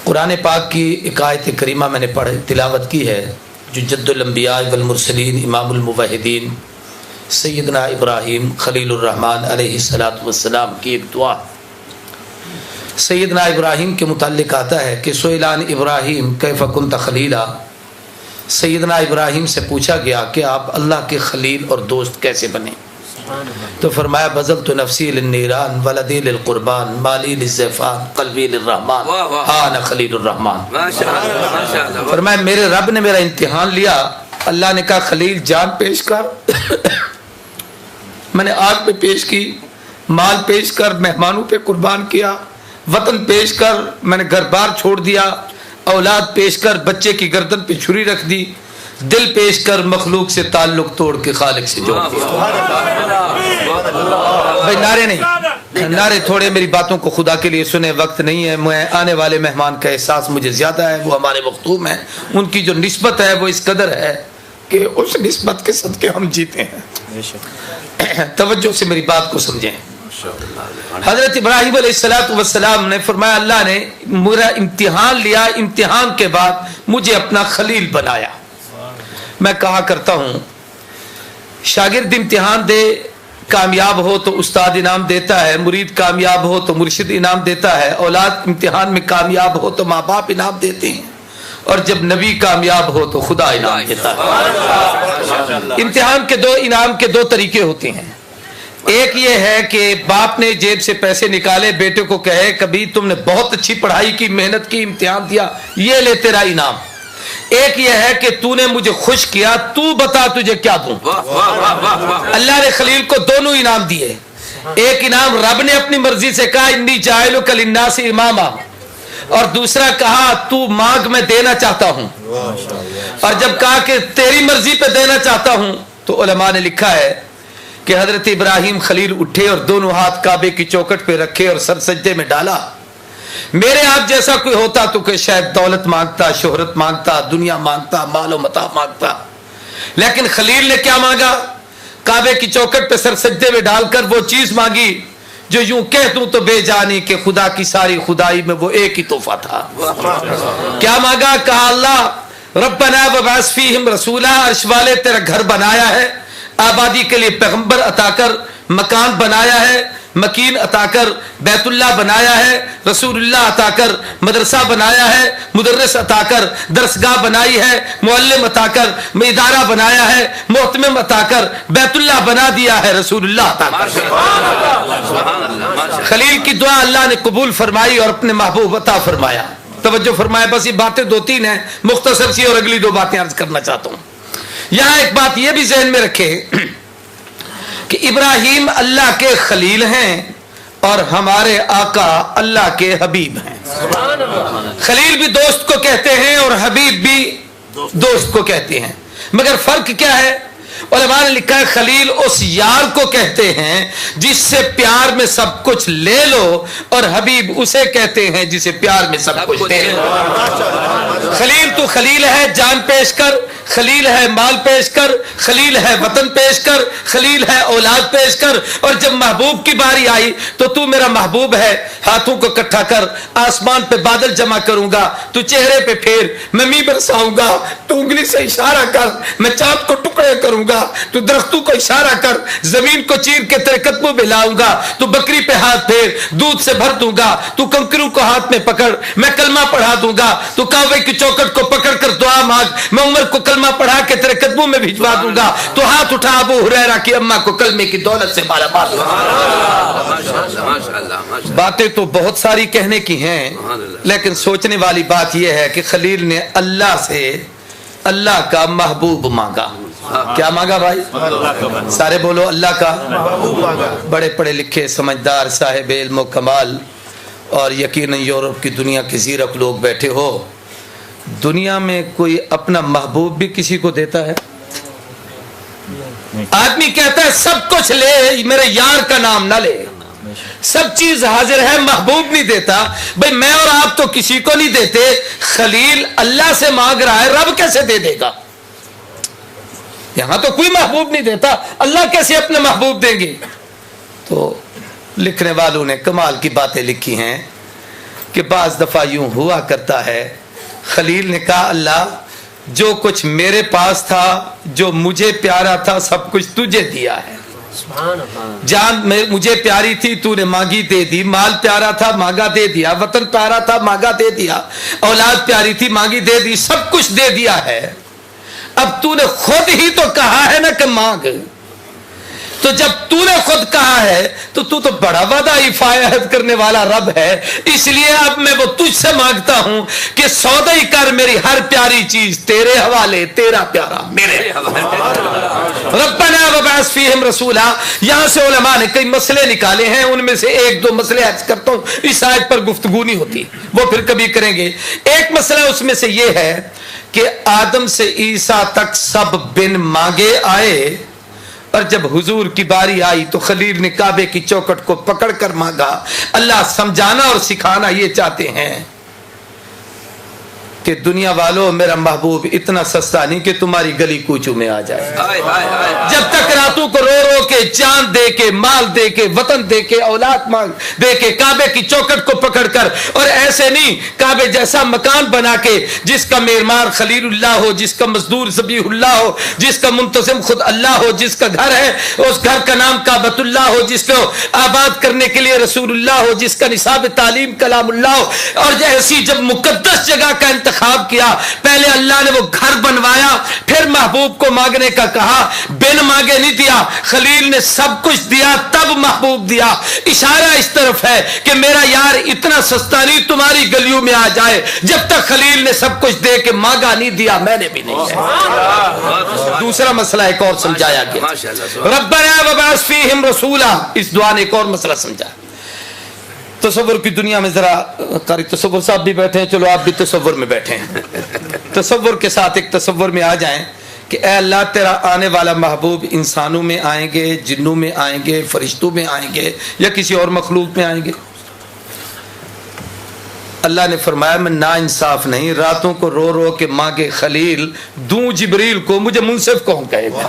قرآن پاک کی ایک آیت کریمہ میں نے تلاوت کی ہے جو جد الانبیاء والمرسلین امام الموحدین سیدنا ابراہیم خلیل الرحمن علیہ السلام کی ایک دعا. سیدنا ابراہیم کے متعلق آتا ہے کہ سئلان ابراہیم کیف کنت خلیلا، سیدنا ابراہیم سے پوچھا گیا کہ آپ اللہ کے خلیل اور دوست کیسے بنے، تو فرمایا بذلت نفسی للنیران ولدی للقربان مالی للزیفان قلبی للرحمن انا خلیل الرحمن. فرمایا میرے رب نے میرا امتحان لیا، اللہ نے کہا خلیل جان پیش کر، میں نے آگ پہ پیش کی، مال پیش کر مہمانوں پہ قربان کیا، وطن پیش کر میں نے گھر بار چھوڑ دیا، اولاد پیش کر بچے کی گردن پہ چھری رکھ دی، دل پیش کر مخلوق سے تعلق توڑ کے خالق سے جوڑ دیا. بھائی نعرے نہیں، نعرے تھوڑے، میری باتوں کو خدا کے لیے سنے، وقت نہیں ہے. میں آنے والے مہمان کا احساس مجھے زیادہ ہے، وہ ہمارے مختوم ہیں، ان کی جو نسبت ہے وہ اس قدر ہے کہ اس نسبت کے صدقے ہم جیتے ہیں. توجہ سے میری بات کو سمجھیں. حضرت ابراہیم علیہ السلام نے فرمایا اللہ نے میرا امتحان لیا، امتحان کے بعد مجھے اپنا خلیل بنایا. میں کہا کرتا ہوں شاگرد امتحان دے، کامیاب ہو تو استاد انعام دیتا ہے، مرید کامیاب ہو تو مرشد انعام دیتا ہے، اولاد امتحان میں کامیاب ہو تو ماں باپ انعام دیتے ہیں، اور جب نبی کامیاب ہو تو خدا انعام دیتا ہے. امتحان کے انعام کے دو طریقے ہوتے ہیں. ایک یہ ہے کہ باپ نے جیب سے پیسے نکالے، بیٹے کو کہے کبھی تم نے بہت اچھی پڑھائی کی، محنت کی، امتحان دیا، یہ لے تیرا انعام. ایک یہ ہے کہ تو نے مجھے خوش کیا، تو بتا تجھے کیا دوں. اللہ نے خلیل کو دونوں انعام دیے. ایک انعام رب نے اپنی مرضی سے کہا انی جاعلک للناس اماما، اور دوسرا کہا تو مانگ میں دینا چاہتا ہوں. اور جب کہا کہ تیری مرضی پہ دینا چاہتا ہوں تو علماء نے لکھا ہے کہ حضرت ابراہیم خلیل اٹھے اور دونوں ہاتھ کعبے کی چوکٹ پہ رکھے اور سر سجدے میں ڈالا. میرے آپ جیسا کوئی ہوتا تو کہ شاید دولت مانگتا، شہرت مانگتا، دنیا مانگتا، مال و متاع مانگتا، لیکن خلیل نے کیا مانگا؟ کعبے کی چوکٹ پہ سر سجدے میں ڈال کر وہ چیز مانگی جو یوں کہہ دوں تو بے جانی کہ خدا کی ساری خدائی میں وہ ایک ہی تحفہ تھا. کیا مانگا؟ کہا اللہ ربنا وبعث فیہم رسولا، عرش والے تیرا گھر بنایا ہے، آبادی کے لیے پیغمبر عطا کر، مکان بنایا ہے، مکین عطا کر، بیت اللہ بنایا ہے، رسول اللہ عطا کر، مدرسہ بنایا ہے، مدرس عطا کر، درسگاہ بنائی ہے، معلم عطا کر، ادارہ بنایا ہے، محتمم عطا کر، بیت اللہ بنا دیا ہے، رسول اللہ عطا کر. خلیل کی دعا اللہ نے قبول فرمائی اور اپنے محبوب عطا فرمایا. توجہ فرمایا. بس یہ باتیں دو تین ہیں مختصر سی، اور اگلی دو باتیں عرض کرنا چاہتا ہوں. یہاں ایک بات یہ بھی ذہن میں رکھے کہ ابراہیم اللہ کے خلیل ہیں اور ہمارے آقا اللہ کے حبیب ہیں. خلیل بھی دوست کو کہتے ہیں اور حبیب بھی دوست کو کہتے ہیں، مگر فرق کیا ہے؟ علماء نے لکھا ہے خلیل اس یار کو کہتے ہیں جس سے پیار میں سب کچھ لے لو، اور حبیب اسے کہتے ہیں جسے پیار میں سب کچھ دے لو. خلیل تو خلیل ہے، جان پیش کر، خلیل ہے مال پیش کر، خلیل ہے وطن پیش کر، خلیل ہے اولاد پیش کر، اور جب محبوب کی باری آئی تو میرا محبوب ہے، ہاتھوں کو اکٹھا کر، آسمان پہ بادل جمع کروں گا، تو چہرے پہ پھیر، میں می برساؤں گا، تو انگلی سے اشارہ کر، میں چاند کو ٹکڑے کروں گا، تو درختوں کو اشارہ کر، زمین کو چیر کے تیرے قدموں میں لاؤں گا، تو بکری پہ ہاتھ پھیر، دودھ سے بھر دوں گا، تو کنکروں کو ہاتھ میں پکڑ، میں کلمہ پڑھا دوں گا، تو کعبے کی چوکٹ کو پکڑ کر دعا مانگ، میں عمر کو کلمہ پڑھا کے تیرے قدموں میں بھجوا دوں گا، تو ہاتھ اٹھا ابو ہریرہ کی اماں کو کلمے کی دولت سے مالا مال. باتیں تو بہت ساری کہنے کی ہیں، لیکن سوچنے والی بات یہ ہے کہ خلیل نے اللہ سے اللہ کا محبوب مانگا. کیا مانگا بھائی؟ سارے بولو اللہ کا. بڑے پڑھے لکھے سمجھدار صاحب علم و کمال اور یقیناً یورپ کی دنیا کے زیرک لوگ بیٹھے ہو، دنیا میں کوئی اپنا محبوب بھی کسی کو دیتا ہے؟ آدمی کہتا ہے سب کچھ لے، میرے یار کا نام نہ لے، سب چیز حاضر ہے، محبوب نہیں دیتا. بھئی میں اور آپ تو کسی کو نہیں دیتے، خلیل اللہ سے مانگ رہا ہے، رب کیسے دے دے گا؟ یہاں تو کوئی محبوب نہیں دیتا، اللہ کیسے اپنے محبوب دیں گے؟ تو لکھنے والوں نے کمال کی باتیں لکھی ہیں کہ بعض دفعہ یوں ہوا کرتا ہے، خلیل نے کہا اللہ جو کچھ میرے پاس تھا، جو مجھے پیارا تھا، سب کچھ تجھے دیا ہے۔ جان مجھے پیاری تھی، تو نے مانگی دے دی، مال پیارا تھا مانگا دے دیا، وطن پیارا تھا مانگا دے دیا، اولاد پیاری تھی مانگی دے دی، سب کچھ دے دیا ہے۔ اب تو نے خود ہی تو کہا ہے نا کہ مانگ، تو جب تو نے خود کہا ہے تو بڑا وعدہ عہد کرنے والا رب ہے، اس لیے اب میں وہ تجھ سے مانگتا ہوں کہ سودا ہی کر، میری ہر پیاری چیز تیرے حوالے، تیرا پیارا میرے حوالے۔ ربنا وبعث فیہم رسولا، یہاں سے علماء نے کئی مسئلے نکالے ہیں، ان میں سے ایک دو مسئلے عرض کرتا ہوں، اس آیت پر گفتگو نہیں ہوتی، وہ پھر کبھی کریں گے۔ ایک مسئلہ اس میں سے یہ ہے کہ آدم سے عیسیٰ تک سب بن مانگے آئے، اور جب حضور کی باری آئی تو خلیل نے کعبے کی چوکٹ کو پکڑ کر مانگا۔ اللہ سمجھانا اور سکھانا یہ چاہتے ہیں کہ دنیا والوں، میرا محبوب اتنا سستا نہیں کہ تمہاری گلی کوچوں میں آ جائے۔ جب تک راتوں کو رو رو کے، جان دے کے، مال دے کے، وطن دے کے، اولاد مانگ دے کے، کعبے کی چوکٹ کو پکڑ کر، اور ایسے نہیں کعبے جیسا مکان بنا کے جس کا معمار خلیل اللہ ہو، جس کا مزدور ذبیح اللہ ہو، جس کا منتظم خود اللہ ہو، جس کا گھر ہے اس گھر کا نام کعبۃ اللہ ہو، جس کو آباد کرنے کے لیے رسول اللہ ہو، جس کا نصاب تعلیم کلام اللہ ہو، اور ایسی جب مقدس جگہ کا انتخاب کیا، پہلے اللہ نے وہ گھر بنوایا، پھر محبوب کو مانگنے کا کہا، بن مانگے نہیں دیا، خلیل نے سب کچھ دیا تب محبوب دیا۔ اشارہ اس طرف ہے کہ میرا یار اتنا سستا نہیں تمہاری گلیوں میں آ جائے، جب تک خلیل نے سب کچھ دے کے مانگا نہیں دیا، میں نے بھی نہیں ہے۔ دوسرا مسئلہ ایک اور سمجھایا گیا، ربنا وبعث فیہم رسولا، اس دعا نے ایک اور مسئلہ سمجھا۔ تصور کی دنیا میں ذرا قاری تصور صاحب بھی بیٹھے ہیں، چلو آپ بھی تصور میں بیٹھے ہیں، تصور کے ساتھ ایک تصور میں آ جائیں کہ اے اللہ تیرا آنے والا محبوب انسانوں میں آئیں گے، جنوں میں آئیں گے، فرشتوں میں آئیں گے، یا کسی اور مخلوق میں آئیں گے؟ اللہ نے فرمایا میں نا انصاف نہیں، راتوں کو رو رو کے مانگے خلیل دوں جبریل کو، مجھے منصف کون کہے گا؟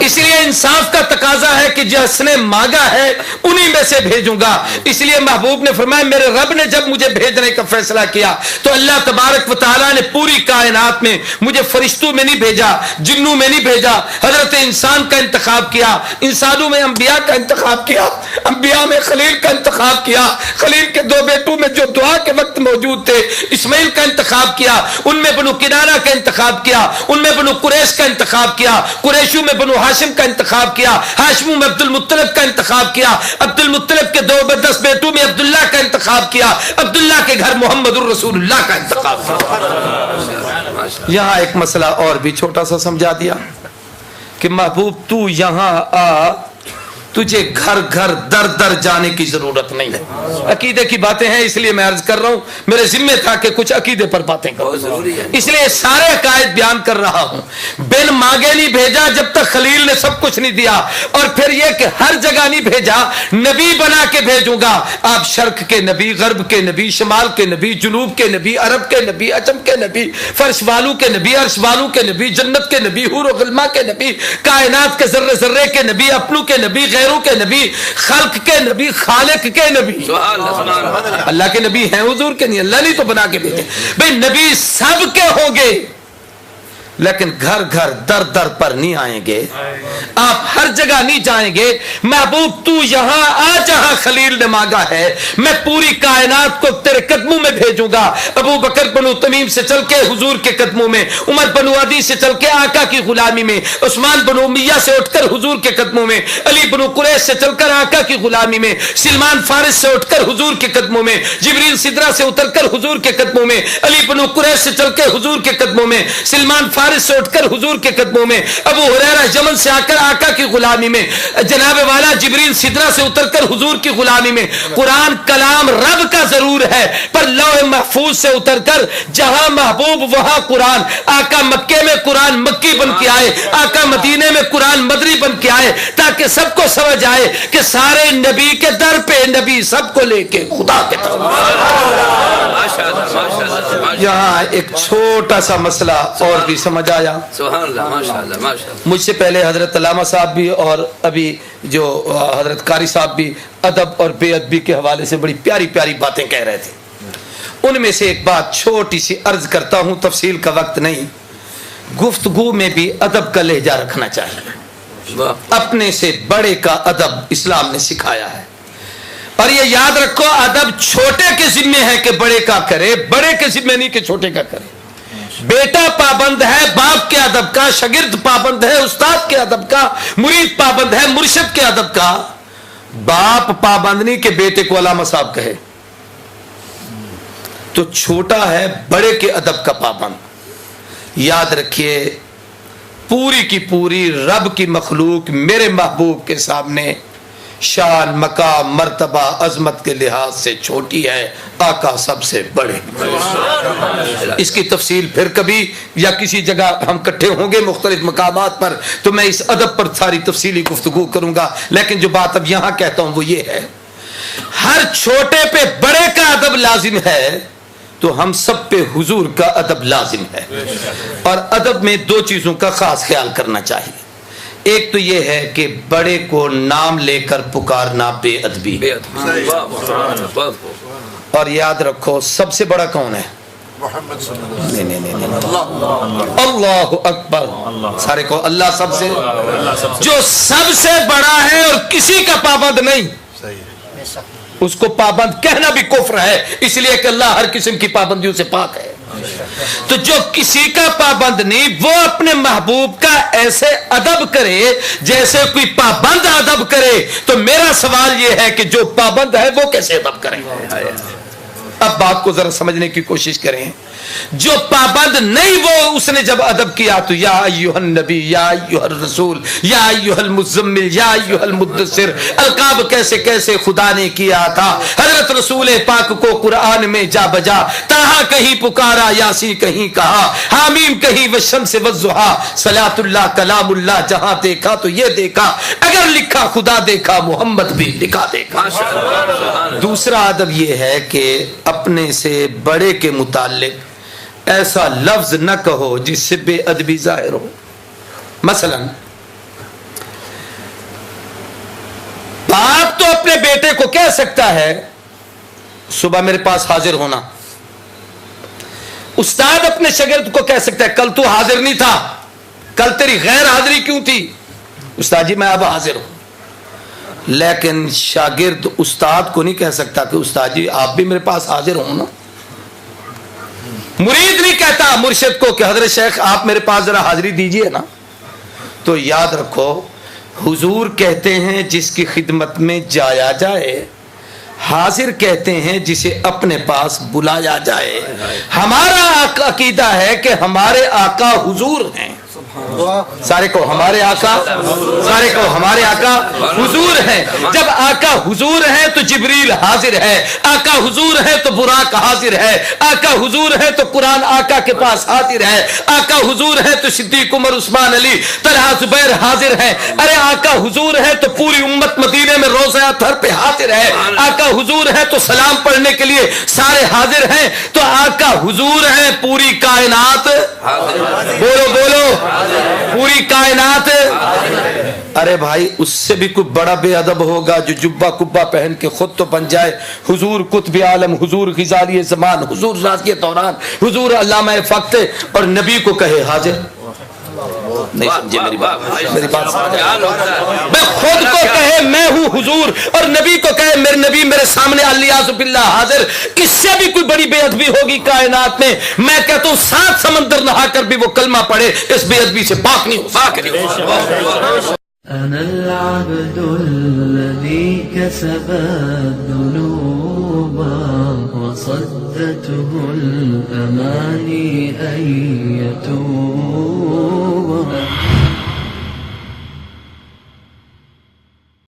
اس لیے انصاف کا تقاضا ہے کہ جس نے مانگا ہے انہی میں سے بھیجوں گا۔ اس لیے محبوب نے فرمایا میرے رب نے جب مجھے بھیجنے کا فیصلہ کیا تو اللہ تبارک و تعالیٰ نے پوری کائنات میں مجھے فرشتوں میں نہیں بھیجا، جنوں میں نہیں بھیجا، حضرت انسان کا انتخاب کیا، انسانوں میں انبیاء کا انتخاب کیا، انبیاء میں خلیل کا انتخاب کیا، خلیل کے دو بیٹوں میں جو دعا کے وقت موجود تھے اسماعیل کا انتخاب کیا، ان میں بنو کنانہ کا انتخاب کیا، ان میں بنو قریش کا انتخاب کیا، قریشوں میں بنو ہاشم کا انتخاب کیا، ہاشموں میں عبد المطلب کا انتخاب کیا، عبد المطلب کے 10 بیٹوں میں عبداللہ کا انتخاب کیا، عبداللہ کے گھر محمد الرسول اللہ کا انتخاب کیا۔ یہاں ایک مسئلہ اور بھی چھوٹا سا سمجھا دیا کہ محبوب تو یہاں آ، تجھے گھر گھر در در جانے کی ضرورت نہیں ہے۔ عقیدے کی باتیں ہیں اس لیے میں عرض کر رہا ہوں، میرے ذمہ تھا کہ کچھ عقیدے پر باتیں کروں، اس لیے سارے عقائد بیان کر رہا ہوں۔ بن مانگے نہیں بھیجا جب تک خلیل نے سب کچھ نہیں دیا، اور پھر یہ کہ ہر جگہ نہیں بھیجا، نبی بنا کے بھیجوں گا۔ آپ شرق کے نبی، غرب کے نبی، شمال کے نبی، جنوب کے نبی، عرب کے نبی، عجم کے نبی، فرش والوں کے نبی، عرش والوں کے نبی، جنت کے نبی، حور و غلما کے نبی، کائنات کے ذرے ذرے کے نبی، اپنوں کے نبی، غیروں کے نبی، خلق کے نبی، خالق کے نبی۔ اللہ کے نبی ہیں حضور کے نہیں، اللہ نہیں تو بنا کے بھیجے بھئی، نبی سب کے ہوں گے لیکن گھر گھر در در پر نہیں آئیں گے، آپ ہر جگہ نہیں جائیں گے۔ محبوب تو یہاں آ جہاں خلیل نے مانگا ہے، میں پوری کائنات کو تیرے قدموں میں بھیجوں گا۔ ابو بکر بنو تمیم سے چل کے حضور کے قدموں میں، عمر بنو عدی سے چل کے آقا کی غلامی میں، عثمان بنو امیہ سے اٹھ کر حضور کے قدموں میں، علی بنو قریش سے چل کر آقا کی غلامی میں، سلمان فارس سے اٹھ کر حضور کے قدموں میں، جبریل سدرہ سے اتر کر حضور کے قدموں میں، علی بنو قریش سے چل کے حضور کے قدموں میں، سلمان فارس سے اٹھ کر حضور کے قدموں میں، ابو ہریرہ یمن سے آ کر آقا کی غلامی میں، جناب والا جبریل سدرہ سے اتر کر حضور کی غلامی میں۔ قرآن کلام رب کا ضرور ہے پر لوح محفوظ سے اتر کر جہاں محبوب وہاں قرآن۔ آقا مکے میں قرآن مکی بن کے آئے، آقا مدینے میں قرآن مدری بن کے آئے، تاکہ سب کو سمجھ آئے کہ سارے نبی کے در پہ نبی سب کو لے کے خدا کے طرف۔ یہاں ایک چھوٹا سا مسئلہ اور بھی سمجھ آیا۔ مجھ سے پہلے حضرت علامہ صاحب بھی اور ابھی جو حضرت قاری صاحب بھی ادب اور بے ادبی کے حوالے سے بڑی پیاری پیاری باتیں کہہ رہے تھے۔ ان میں سے ایک بات چھوٹی سی عرض کرتا ہوں، تفصیل کا وقت نہیں. گفتگو میں بھی ادب کا لہجہ رکھنا چاہیے. اپنے سے بڑے کا ادب اسلام نے سکھایا ہے. اور یہ یاد رکھو، ادب چھوٹے کے ذمے ہے کہ بڑے کا کرے، بڑے کے ذمے نہیں کہ چھوٹے کا کرے. بیٹا پابند ہے باپ کے ادب کا، شاگرد پابند ہے استاد کے ادب کا، مرید پابند ہے مرشد کے ادب کا. باپ پابند نہیں کہ بیٹے کو علامہ صاحب کہے. تو چھوٹا ہے بڑے کے ادب کا پابند. یاد رکھیے، پوری کی پوری رب کی مخلوق میرے محبوب کے سامنے شان، مقام، مرتبہ، عظمت کے لحاظ سے چھوٹی ہے، آقا سب سے بڑے. اس کی تفصیل پھر کبھی یا کسی جگہ ہم اکٹھے ہوں گے مختلف مقامات پر تو میں اس ادب پر ساری تفصیلی گفتگو کروں گا. لیکن جو بات اب یہاں کہتا ہوں وہ یہ ہے، ہر چھوٹے پہ بڑے کا ادب لازم ہے تو ہم سب پہ حضور کا ادب لازم ہے. اور ادب میں دو چیزوں کا خاص خیال کرنا چاہیے. ایک تو یہ ہے کہ بڑے کو نام لے کر پکارنا بے ادبی. اور یاد رکھو سب سے بڑا کون ہے؟ نہیں. اللہ اکبر. سارے کو اللہ سب سے، جو سب سے بڑا ہے اور کسی کا پابند نہیں، اس کو پابند کہنا بھی کفر ہے، اس لیے کہ اللہ ہر قسم کی پابندیوں سے پاک ہے. تو جو کسی کا پابند نہیں وہ اپنے محبوب کا ایسے ادب کرے جیسے کوئی پابند ادب کرے. تو میرا سوال یہ ہے کہ جو پابند ہے وہ کیسے ادب کریں؟ اب بات کو ذرا سمجھنے کی کوشش کریں. جو پابند نہیں وہ اس نے جب ادب کیا تو یا ایھا النبی، یا ایھا الرسول، یا ایھا المزمل، یا ایھا المدثر، القاب کیسے کیسے خدا نے کیا تھا. حضرت رسول پاک کو قرآن میں جا بجا، طٰہٰ کہیں پکارا، یاسین کہیں کہا، حامیم کہیں والشمس والضحیٰ، صلاۃ اللہ کلام اللہ. جہاں دیکھا تو یہ دیکھا، اگر لکھا خدا دیکھا، محمد بھی لکھا دیکھا. دوسرا ادب یہ ہے کہ اپنے سے بڑے کے متعلق ایسا لفظ نہ کہو جس سے بے ادبی ظاہر ہو. مثلا باپ تو اپنے بیٹے کو کہہ سکتا ہے صبح میرے پاس حاضر ہونا. استاد اپنے شاگرد کو کہہ سکتا ہے کل تو حاضر نہیں تھا، کل تیری غیر حاضری کیوں تھی؟ استاد جی میں اب حاضر ہوں. لیکن شاگرد استاد کو نہیں کہہ سکتا کہ استاد جی آپ بھی میرے پاس حاضر ہوں نا. مرید نہیں کہتا مرشد کو کہ حضرت شیخ آپ میرے پاس ذرا حاضری دیجئے نا. تو یاد رکھو حضور کہتے ہیں جس کی خدمت میں جایا جائے، حاضر کہتے ہیں جسے اپنے پاس بلایا جائے. ہمارا عقیدہ ہے کہ ہمارے آقا حضور ہیں. سارے کو ہمارے آقا، سارے کو ہمارے آقا حضور ہیں. جب آقا حضور ہے تو جبریل حاضر ہے، آقا حضور ہے تو براق حاضر ہے، آقا حضور ہے تو قرآن آقا کے پاس حاضر ہے، آقا حضور ہے تو صدیق عمر عثمان علی طلحہ زبیر حاضر ہے. ارے آقا حضور ہے تو پوری امت مدینے میں روزہ اطہر پہ حاضر ہے، آقا حضور ہے تو سلام پڑھنے کے لیے سارے حاضر ہیں. تو آقا حضور ہے، پوری کائنات، بولو بولو، پوری کائنات. ارے بھائی اس سے بھی کوئی بڑا بے ادب ہوگا جو جبہ کبا پہن کے خود تو بن جائے حضور قطب عالم، حضور غزالی زمان، حضور راضی دوران، حضور علامہ فقط، اور نبی کو کہے حاضر. نہیں سمجھے میری بات؟ میری بات میں خود کو کہے میں ہوں حضور اور نبی کو کہے میرے نبی میرے سامنے الیاذ باللہ حاضر. اس سے بھی کوئی بڑی بے ادبی ہوگی کائنات میں؟ میں کہتا ہوں 7 سمندر نہا کر بھی وہ کلمہ پڑھے اس بے ادبی سے پاک نہیں ہو. أنا العبد الذي كسب الذنوب وصدته الأماني أن يتوب.